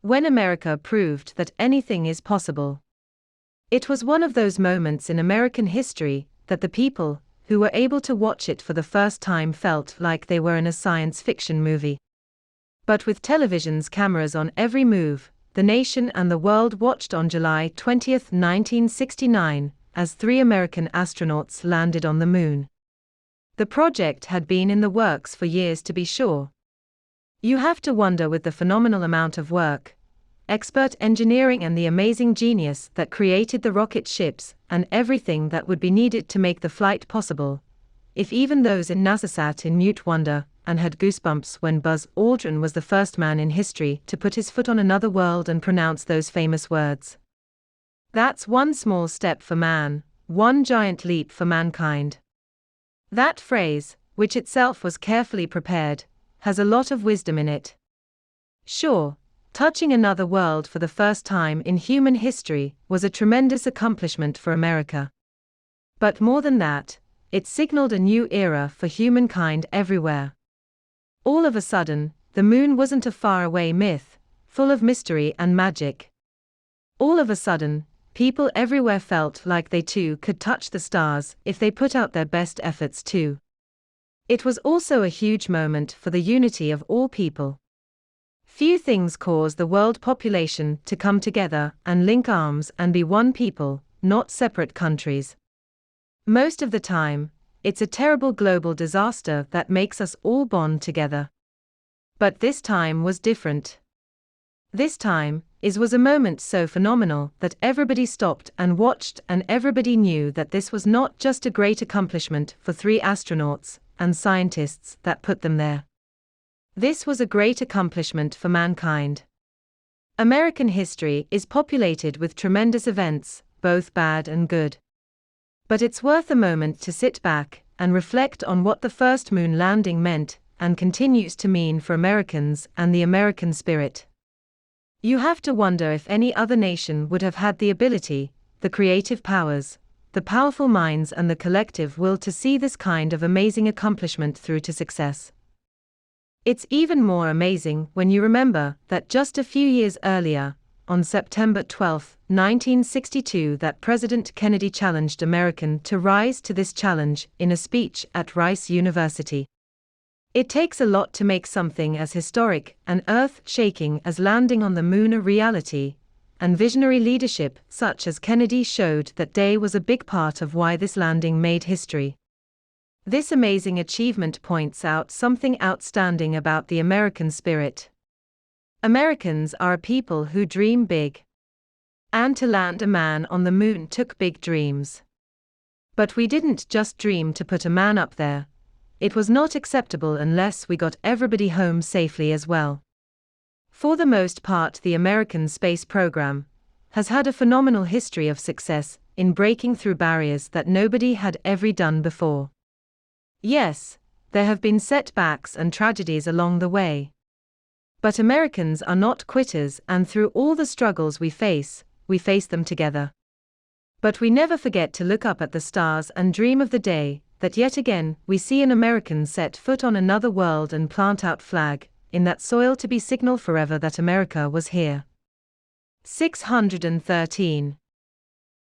when America proved that anything is possible. It was one of those moments in American history that the people who were able to watch it for the first time felt like they were in a science fiction movie. But with television's cameras on every move, the nation and the world watched on July 20, 1969, as 3 American astronauts landed on the moon. The project had been in the works for years, to be sure. You have to wonder, with the phenomenal amount of work, expert engineering and the amazing genius that created the rocket ships and everything that would be needed to make the flight possible, if even those in NASA sat in mute wonder and had goosebumps when Buzz Aldrin was the first man in history to put his foot on another world and pronounce those famous words. "That's one small step for man, one giant leap for mankind." That phrase, which itself was carefully prepared, has a lot of wisdom in it. Sure, touching another world for the first time in human history was a tremendous accomplishment for America. But more than that, it signaled a new era for humankind everywhere. All of a sudden, the moon wasn't a faraway myth, full of mystery and magic. All of a sudden, people everywhere felt like they too could touch the stars if they put out their best efforts too. It was also a huge moment for the unity of all people. Few things cause the world population to come together and link arms and be one people, not separate countries. Most of the time, it's a terrible global disaster that makes us all bond together. But this time was different. This time was a moment so phenomenal that everybody stopped and watched, and everybody knew that this was not just a great accomplishment for 3 astronauts and scientists that put them there. This was a great accomplishment for mankind. American history is populated with tremendous events, both bad and good. But it's worth a moment to sit back and reflect on what the first moon landing meant and continues to mean for Americans and the American spirit. You have to wonder if any other nation would have had the ability, the creative powers, the powerful minds and the collective will to see this kind of amazing accomplishment through to success. It's even more amazing when you remember that just a few years earlier, on September 12, 1962, that President Kennedy challenged Americans to rise to this challenge in a speech at Rice University. It takes a lot to make something as historic and earth-shaking as landing on the moon a reality, and visionary leadership such as Kennedy showed that day was a big part of why this landing made history. This amazing achievement points out something outstanding about the American spirit. Americans are a people who dream big. And to land a man on the moon took big dreams. But we didn't just dream to put a man up there. It was not acceptable unless we got everybody home safely as well. For the most part, the American space program has had a phenomenal history of success in breaking through barriers that nobody had ever done before. Yes, there have been setbacks and tragedies along the way. But Americans are not quitters, and through all the struggles we face them together. But we never forget to look up at the stars and dream of the day that yet again we see an American set foot on another world and plant out flag in that soil to be signal forever that America was here. 613.